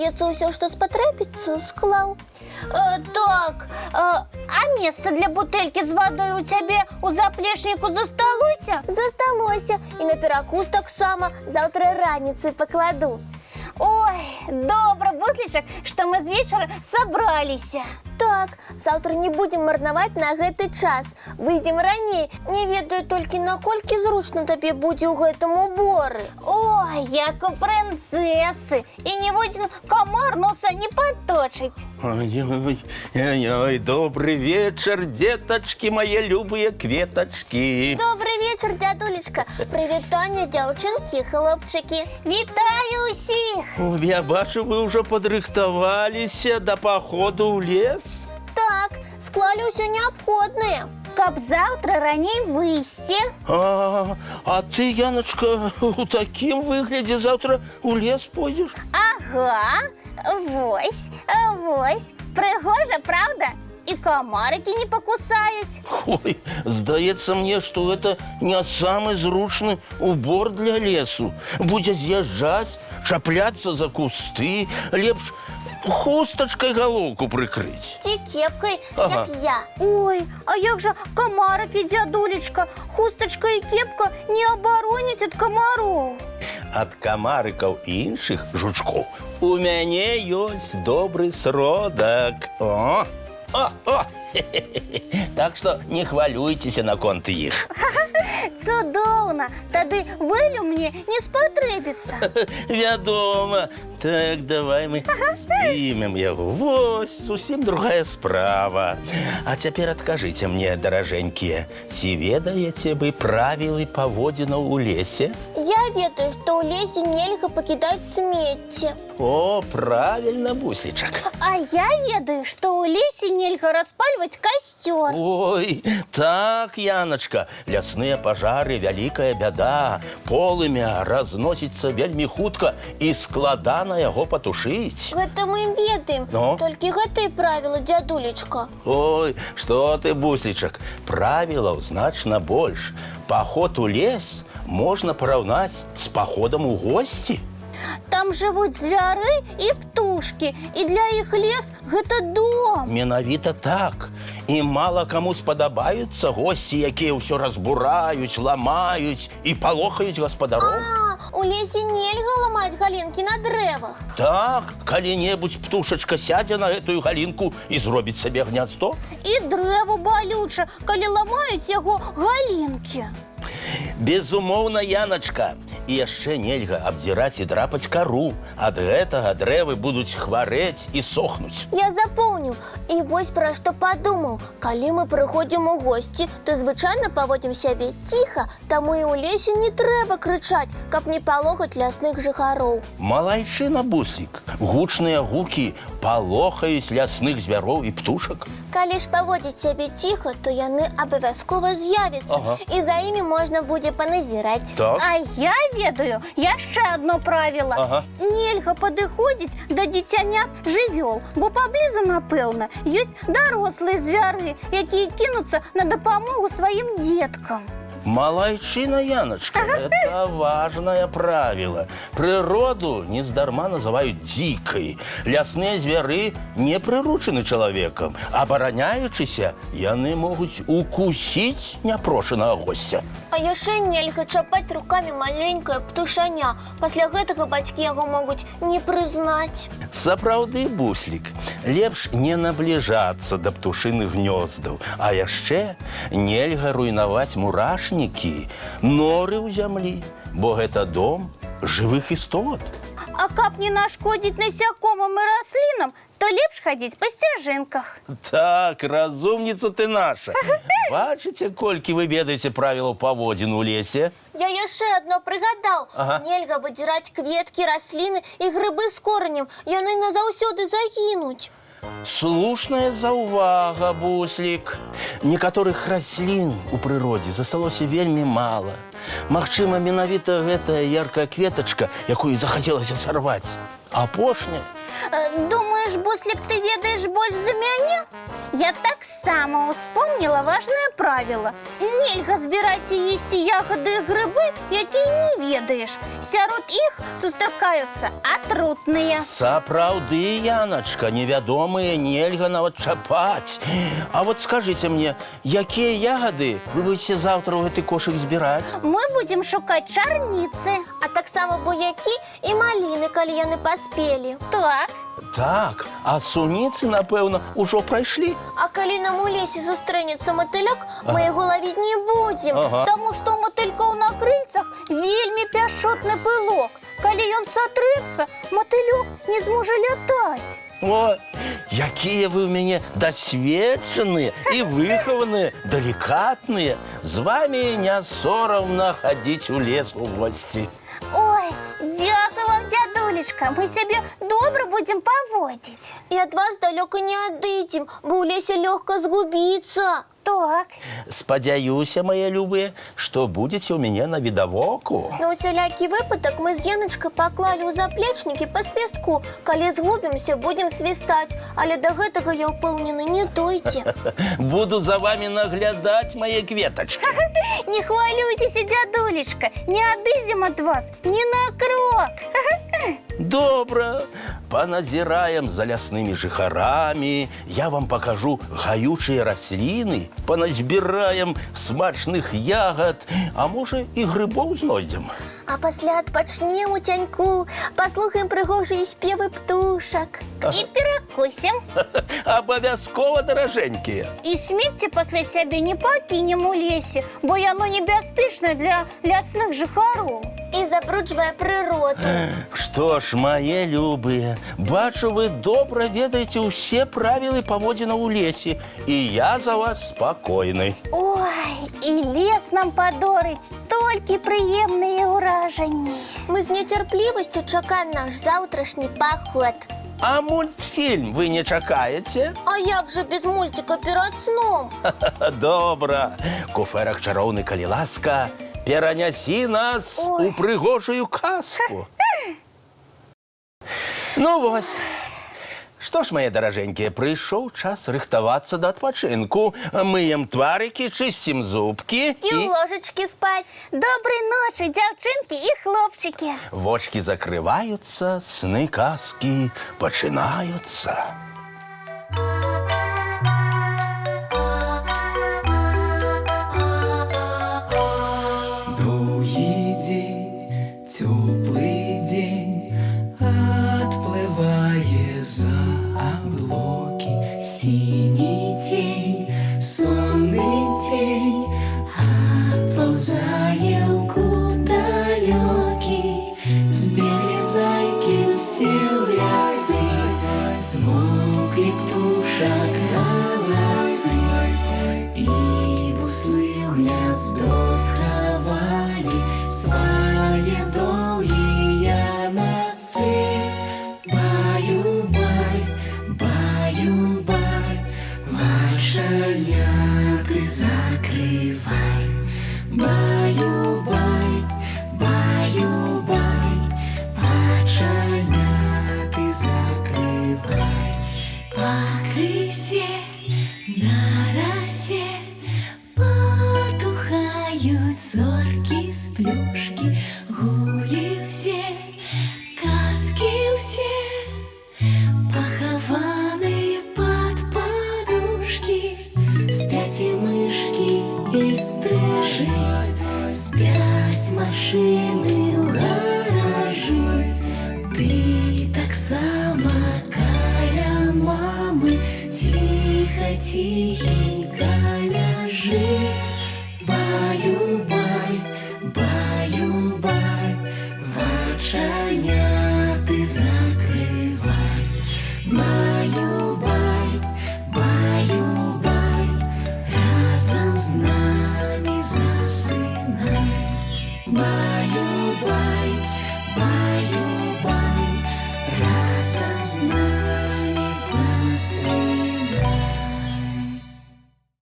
здаецца, ўсё, што спатрэбіцца, склаў. Так, а месца для бутэлькі з вадой у цябе у заплечніку засталося? Засталося. І на перакус таксама заўтра раніцай пакладу. Ой, добра, Буслічак, што мы з вечара сабраліся. Так, заўтра не будзем марнаваць на гэты час. Выйдзем раней. Не ведаю толькі, наколькі зручна табе будзе ў гэтым уборы. Ой, як у прынцэсы. І ніводзін камар носа не паточыць. Ой, добрый вечер, деточки, мои любые кветочки. Добрый вечер, дядулечка. Прывітанне, дзяўчынкі, хлопчыкі. Вітаю ўсіх! Я бачу, вы уже подрыхтовались до похода в лес. Так, склалі ўсё неабходнае. Каб заўтра раней выйсці. А ты, Яночка, у таким выгляде завтра в лес пойдешь? Ага, вось. Прыгожа, правда? І камарыкі не пакусаюць. Ой, сдается мне, что это не самый зручный убор для лесу. Будет съезжать, чапляться за кусты, лепш хусточкой головку прикрыть. Ці кепкай, Ага. як я. Ой, а як жа камарыкі, дзядулечка? Хустачка і кепка не абароняць ад камароў. От комариков и інших жучков у мяне ёсць добрый сродак. О! Так что не хвалюйтесь на конт іх. Цудоўна, тады вылю мне не спатрэбіцца. Вядома. Так, давай мы здымем яго. Вось, зусім другая справа. А цяпер адкажыце мне, даражэнькія, ці ведаеце вы правілы паводзінаў у лесе? Я ведаю, што ў лесе нельга пакідаць смецце. О, правильно, Буслічак. А я ведаю, што ў лесе нельга распальваць касцёр. Ой, так, Яночка, лясныя пажары – вялікая бяда. Полымя разносіцца вельмі хутка і складана яго патушыць. Гэта мы ведаем. Ну? Толькі гэтыя правілы, дзядулечка. Ой, што ты, Буслічак, правілаў значна больш. Паход у лес можна параўнаць з паходам у госці. Там жывуць звяры і птушкі, і для іх лес гэта дом. Менавіта так. І мала каму спадабаюцца госці, якія ўсё разбураюць, ламаюць і палохаюць гаспадароў. У лесе нельга ламаць галінкі на дрэвах. Так, калі-небудзь птушачка сядзе на гэтую галінку і зробіць сабе гняздо. І дрэву балюча, калі ламаюць яго галінкі. Безумоўна, Яночка. І яшчэ нельга абдзіраць і драпаць кару. Ад гэтага дрэвы будуць хварэць і сохнуць. Я запомніў. І вось пра што падумаў. Калі мы прыходзім у госці, то звычайна паводзім сябе ціха, таму і ў лесе не трэба крычаць, каб не палохаць лясных жыхароў. Малайчына, Буслік. Гучныя гукі палохаюць лясных звяроў і птушак. Калі ж паводзіць сябе ціха, то яны абавязкова з'явяцца. Ага. І за імі можна будзе паназіраць. Так. А я ведаю яшчэ адно правіла. Ага. Нельга падыходзіць да дзіцянят жывёл, бо паблізу, напэўна, ёсць дарослыя звяры, якія кінуцца на дапамогу сваім дзеткам. Малайчына, Яночка, это важное правило. Природу нездарма называют дикой. Лясныя звяры не прыручаны чалавекам. Абараняючыся, яны могуць укусіць няпрошанага госця. А яшчэ нельга чапаць рукамі маленькае птушаня. Пасля гэтага бацькі яго могуць не прызнаць. Сапраўды, Буслік, лепш не набліжацца да птушыных гнёздаў, а яшчэ нельга руйнаваць мурашнікі, норы ў зямлі, бо гэта дом жывых істот. А каб не нашкодзіць насякомым і раслінам, то лепш хадзіць па сцяжынках. Так, разумніца ты наша. Бачыце, колькі вы ведаеце правілаў паводзін у лесе? Я яшчэ адно прыгадаў. Ага. Нельга выдзіраць кветкі, расліны і грыбы з коранем. Яны назаўсёды загінуць. Слушная заўвага, Буслік. Некаторых раслін у прыродзе засталося вельмі мала. Магчыма, менавіта гэтая яркая кветачка, якую захацелася сарваць. Апошняя. Думаеш, Буслік, ты ведаеш больш за мяне? Я так само успомнила важное правило. Нельга збираць і їсти ягоди і гриби, які не ведаєш. Сярод іх сустракаюцца атрутныя. Сапраўды, Яночка, невядомые нельга нават чапаць. А вот скажите мне, якія ягоды вы будете завтра ў гэты кошык збіраць? Мы будем шукаць чарніцы. А таксама буякі і маліны, калі яны паспелі. Так. Так, а суніцы, напэўна, ужо прайшлі. А калі нам у лесе сустрэнецца матыляк, мы яго лавіць не будзем. Ага. Таму што ў матылькоў на крыльцах вельмі пяшчотны пылок. Калі ён сатрэцца, матылёк не зможа лятаць. О, якія вы ў мяне дасведчаныя і выхаваныя, далікатныя. З вамі не сорамна хадзіць у лес у госці. Ой, дякую вам, дзядулечка. Мы сябе добра будзем паводзіць. І ад вас далёка не адыдзем, бо ў лесе лёгка згубіцца. Так. Спадзяюся, мае любыя, што будзеце ў мяне на відавоку. На усялякі выпадак мы з Яначкай паклалі ў заплечнікі па свістку. Калі згубімся, будзем свістаць, але да гэтага, я ўпэўнены, не дойдзе. Буду за вами наглядаць, мае кветачкі. Не хвалюйцеся, дзядулечка. Не адыдзем ад вас ні на крок. Добра, паназіраем за ляснымі жыхарамі, я вам пакажу гаючыя расліны, паназбіраем смачных ягад, а можа і грыбоў знойдзем. А пасля адпачнем у цяньку, паслухаем прыгожыя спевы птушак. І перакусім. Абавязкова, даражэнькія. І смецце пасля сябе не пакінем у лесе, бо яно небяспечнае для лясных жыхароў. І забруджвае прыроду. Што ж, мае любыя, бачу, вы добра ведаеце ўсе правілы паводзінаў у лесе, і я за вас спакойны. Ой, і лес нам падорыць толькі прыемныя ўражанні. Мы з нецярплівасцю чакаем наш заўтрашні паход. А мультфільм вы не чакаеце? А як жа без мульціка перад сном? Добра. Куфэрак чароўны, калі ласка, перанясі нас у прыгожую казку. Ну вось. Што ж, мае даражэнькія, прыйшоў час рыхтавацца да адпачынку. Мыем тварыкі, чысцім зубкі І ў ложачкі спаць. Добрай ночы, дзяўчынкі і хлопчыкі. Вочкі закрываюцца, сны казкі пачынаюцца. Доўгі дзень, цёплы дзень, адплывае за аблокі. Сіні цень, сонны цень, адпаўзае ў кут далёкі. Збеглі зайкі ўсе ў лясы, змоўклі птушак галасы, і буслы ў гняздо схавалі свае доўгія носы. Баю-бай, баю-бай, вачаняты закрывай. Баю-бай, баю-бай, вачаняты закрывай. Пакрысе на расе потухаюць зоркі з плюшкі. Гулі ўсе, казкі ўсе, пахаваныя пад падушкі. Спяць і мышкі, і стрыжы, спяць машыны ў гаражы. Ты таксама каля мамы ціха-ціхенька ляжы. Баю-бай, баю-бай, вачаняты закрывай. Баю-бай, баю-бай, разам з намі засынай. Баю-бай, баю-бай, разам з намі засынай.